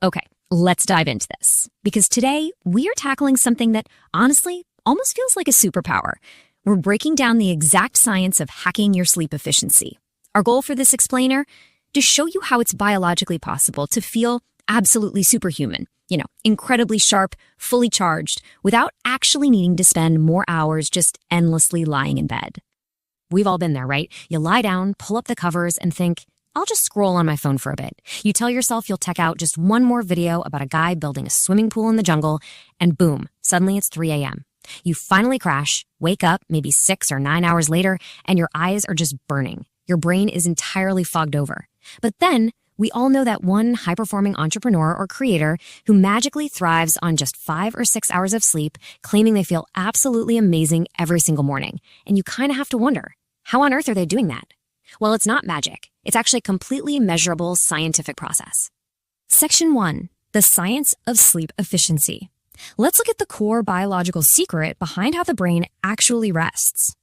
Okay, let's dive into this. Because today, we are tackling something that, honestly, almost feels like a superpower. We're breaking down the exact science of hacking your sleep efficiency. Our goal for this explainer? To show you how it's biologically possible to feel absolutely superhuman, incredibly sharp, fully charged, without actually needing to spend more hours just endlessly lying in bed. We've all been there, right? You lie down, pull up the covers, and think, I'll just scroll on my phone for a bit. You tell yourself you'll check out just one more video about a guy building a swimming pool in the jungle, and boom, suddenly it's 3 a.m. You finally crash, wake up maybe 6 or 9 hours later, and your eyes are just burning. Your brain is entirely fogged over. But then, we all know that one high-performing entrepreneur or creator who magically thrives on just 5 or 6 hours of sleep, claiming they feel absolutely amazing every single morning. And you kind of have to wonder, how on earth are they doing that? Well, it's not magic. It's actually a completely measurable scientific process. Section 1. The science of sleep efficiency. Let's look at the core biological secret behind how the brain actually rests.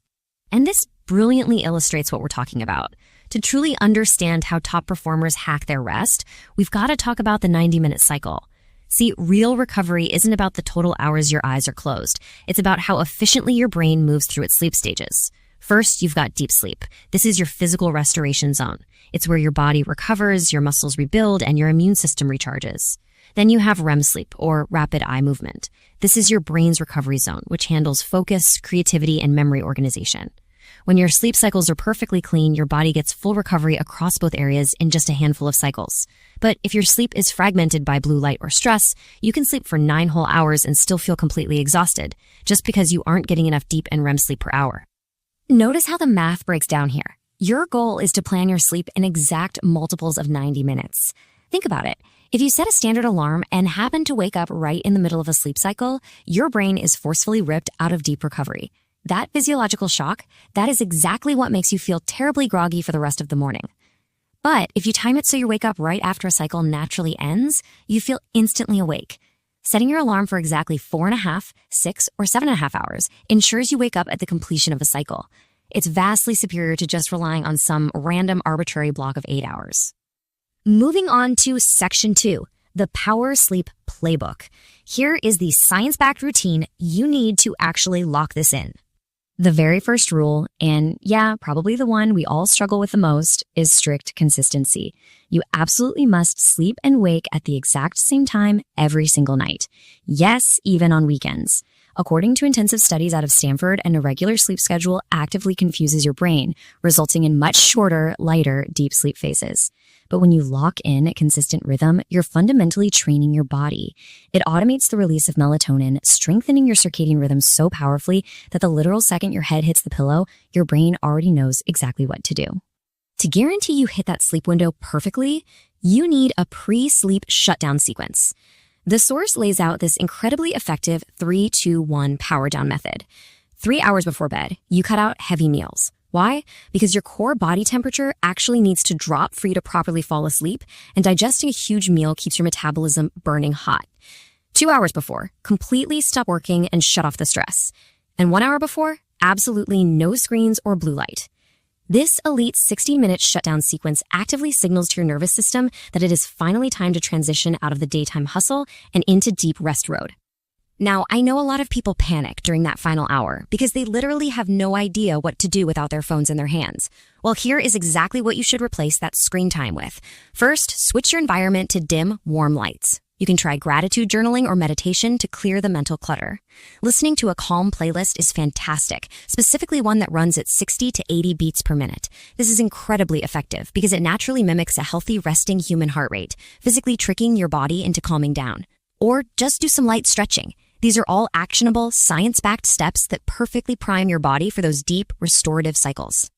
And this brilliantly illustrates what we're talking about. To truly understand how top performers hack their rest, we've got to talk about the 90-minute cycle. See, real recovery isn't about the total hours your eyes are closed. It's about how efficiently your brain moves through its sleep stages. First, you've got deep sleep. This is your physical restoration zone. It's where your body recovers, your muscles rebuild, and your immune system recharges. Then you have REM sleep, or rapid eye movement. This is your brain's recovery zone, which handles focus, creativity, and memory organization. When your sleep cycles are perfectly clean, your body gets full recovery across both areas in just a handful of cycles. But if your sleep is fragmented by blue light or stress, you can sleep for 9 whole hours and still feel completely exhausted, just because you aren't getting enough deep and REM sleep per hour. Notice how the math breaks down here. Your goal is to plan your sleep in exact multiples of 90 minutes. Think about it. If you set a standard alarm and happen to wake up right in the middle of a sleep cycle, your brain is forcefully ripped out of deep recovery. That physiological shock, that is exactly what makes you feel terribly groggy for the rest of the morning. But if you time it so you wake up right after a cycle naturally ends, you feel instantly awake. Setting your alarm for exactly 4.5, 6, or 7.5 hours ensures you wake up at the completion of a cycle. It's vastly superior to just relying on some random arbitrary block of 8 hours. Moving on to Section 2, the Power Sleep Playbook. Here is the science-backed routine you need to actually lock this in. The very first rule, and yeah, probably the one we all struggle with the most, is strict consistency. You absolutely must sleep and wake at the exact same time every single night. Yes, even on weekends. According to intensive studies out of Stanford, an irregular sleep schedule actively confuses your brain, resulting in much shorter, lighter, deep sleep phases. But when you lock in a consistent rhythm, you're fundamentally training your body. It automates the release of melatonin, strengthening your circadian rhythm so powerfully that the literal second your head hits the pillow, your brain already knows exactly what to do. To guarantee you hit that sleep window perfectly, you need a pre-sleep shutdown sequence. The source lays out this incredibly effective 3-2-1 power down method. 3 hours before bed, you cut out heavy meals. Why? Because your core body temperature actually needs to drop for you to properly fall asleep, and digesting a huge meal keeps your metabolism burning hot. 2 hours before, completely stop working and shut off the stress. And 1 hour before, absolutely no screens or blue light. This elite 60-minute shutdown sequence actively signals to your nervous system that it is finally time to transition out of the daytime hustle and into deep rest mode. Now, I know a lot of people panic during that final hour because they literally have no idea what to do without their phones in their hands. Well, here is exactly what you should replace that screen time with. First, switch your environment to dim, warm lights. You can try gratitude journaling or meditation to clear the mental clutter. Listening to a calm playlist is fantastic, specifically one that runs at 60 to 80 beats per minute. This is incredibly effective because it naturally mimics a healthy, resting human heart rate, physically tricking your body into calming down. Or just do some light stretching. These are all actionable, science-backed steps that perfectly prime your body for those deep, restorative cycles.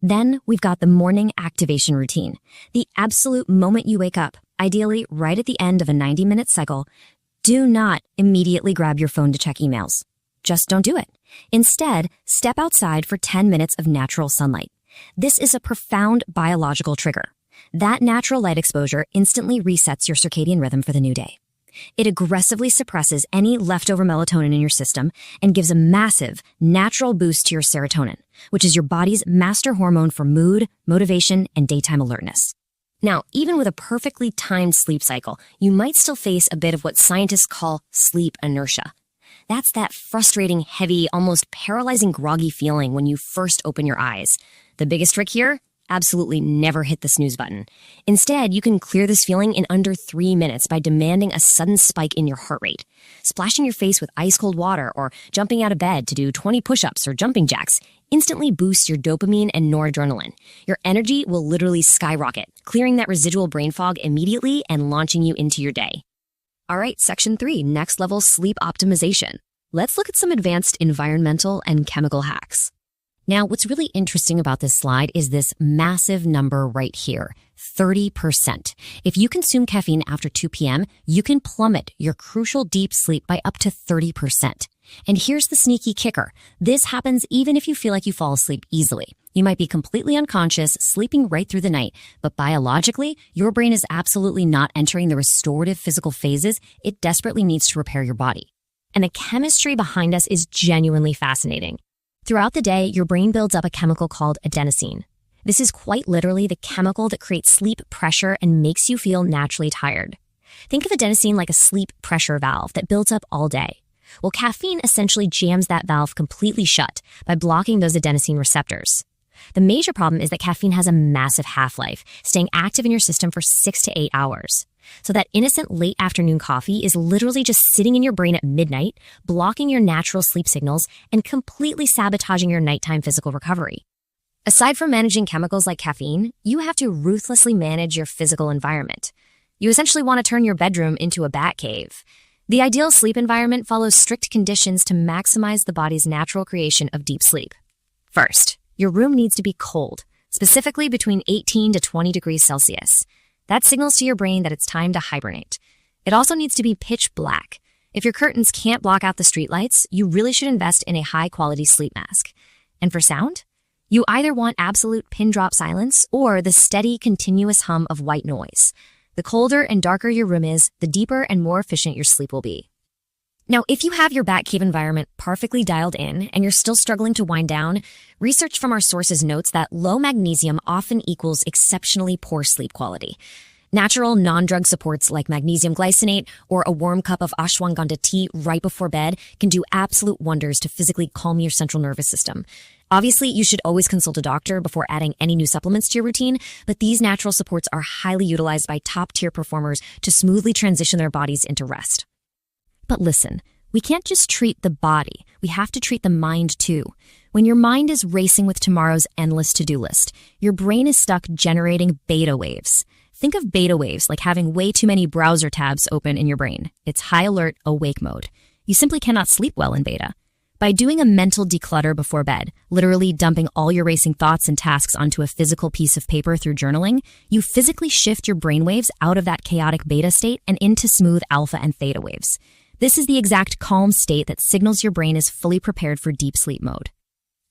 Then we've got the morning activation routine. The absolute moment you wake up, ideally right at the end of a 90-minute cycle, do not immediately grab your phone to check emails. Just don't do it. Instead, step outside for 10 minutes of natural sunlight. This is a profound biological trigger. That natural light exposure instantly resets your circadian rhythm for the new day. It aggressively suppresses any leftover melatonin in your system and gives a massive, natural boost to your serotonin, which is your body's master hormone for mood, motivation, and daytime alertness. Now, even with a perfectly timed sleep cycle, you might still face a bit of what scientists call sleep inertia. That's that frustrating, heavy, almost paralyzing groggy feeling when you first open your eyes. The biggest trick here? Absolutely never hit the snooze button. Instead, you can clear this feeling in under 3 minutes by demanding a sudden spike in your heart rate. Splashing your face with ice-cold water or jumping out of bed to do 20 push-ups or jumping jacks instantly boosts your dopamine and noradrenaline. Your energy will literally skyrocket, clearing that residual brain fog immediately and launching you into your day. All right, Section 3, next level sleep optimization. Let's look at some advanced environmental and chemical hacks. Now, what's really interesting about this slide is this massive number right here, 30%. If you consume caffeine after 2 p.m., you can plummet your crucial deep sleep by up to 30%. And here's the sneaky kicker. This happens even if you feel like you fall asleep easily. You might be completely unconscious, sleeping right through the night, but biologically, your brain is absolutely not entering the restorative physical phases it desperately needs to repair your body. And the chemistry behind us is genuinely fascinating. Throughout the day, your brain builds up a chemical called adenosine. This is quite literally the chemical that creates sleep pressure and makes you feel naturally tired. Think of adenosine like a sleep pressure valve that builds up all day. Well, caffeine essentially jams that valve completely shut by blocking those adenosine receptors. The major problem is that caffeine has a massive half-life, staying active in your system for 6 to 8 hours. So that innocent late afternoon coffee is literally just sitting in your brain at midnight, blocking your natural sleep signals and completely sabotaging your nighttime physical recovery. Aside from managing chemicals like caffeine, you have to ruthlessly manage your physical environment. You essentially want to turn your bedroom into a bat cave. The ideal sleep environment follows strict conditions to maximize the body's natural creation of deep sleep. First, your room needs to be cold, specifically between 18 to 20 degrees Celsius. That signals to your brain that it's time to hibernate. It also needs to be pitch black. If your curtains can't block out the streetlights, you really should invest in a high-quality sleep mask. And for sound? You either want absolute pin-drop silence or the steady, continuous hum of white noise. The colder and darker your room is, the deeper and more efficient your sleep will be. Now, if you have your Batcave environment perfectly dialed in and you're still struggling to wind down, research from our sources notes that low magnesium often equals exceptionally poor sleep quality. Natural non-drug supports like magnesium glycinate or a warm cup of ashwagandha tea right before bed can do absolute wonders to physically calm your central nervous system. Obviously, you should always consult a doctor before adding any new supplements to your routine, but these natural supports are highly utilized by top-tier performers to smoothly transition their bodies into rest. But listen, we can't just treat the body. We have to treat the mind too. When your mind is racing with tomorrow's endless to-do list, your brain is stuck generating beta waves. Think of beta waves like having way too many browser tabs open in your brain. It's high alert, awake mode. You simply cannot sleep well in beta. By doing a mental declutter before bed, literally dumping all your racing thoughts and tasks onto a physical piece of paper through journaling, you physically shift your brainwaves out of that chaotic beta state and into smooth alpha and theta waves. This is the exact calm state that signals your brain is fully prepared for deep sleep mode.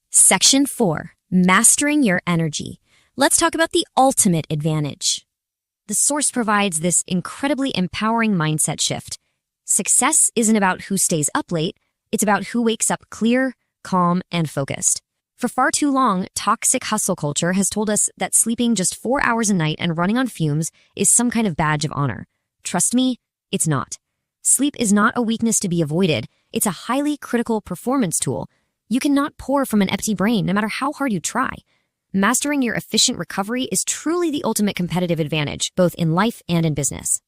Section 4, Mastering Your Energy. Let's talk about the ultimate advantage. The source provides this incredibly empowering mindset shift. Success isn't about who stays up late, it's about who wakes up clear, calm, and focused. For far too long, toxic hustle culture has told us that sleeping just 4 hours a night and running on fumes is some kind of badge of honor. Trust me, it's not. Sleep is not a weakness to be avoided. It's a highly critical performance tool. You cannot pour from an empty brain, no matter how hard you try. Mastering your efficient recovery is truly the ultimate competitive advantage, both in life and in business.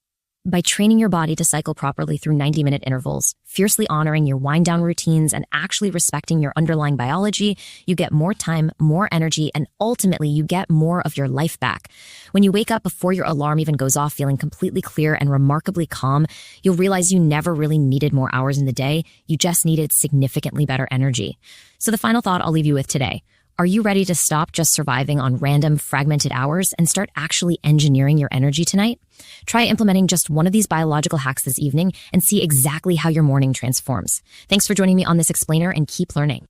By training your body to cycle properly through 90-minute intervals, fiercely honoring your wind-down routines, and actually respecting your underlying biology, you get more time, more energy, and ultimately you get more of your life back. When you wake up before your alarm even goes off feeling completely clear and remarkably calm, you'll realize you never really needed more hours in the day, you just needed significantly better energy. So the final thought I'll leave you with today. Are you ready to stop just surviving on random, fragmented hours and start actually engineering your energy tonight? Try implementing just one of these biological hacks this evening and see exactly how your morning transforms. Thanks for joining me on this explainer and keep learning.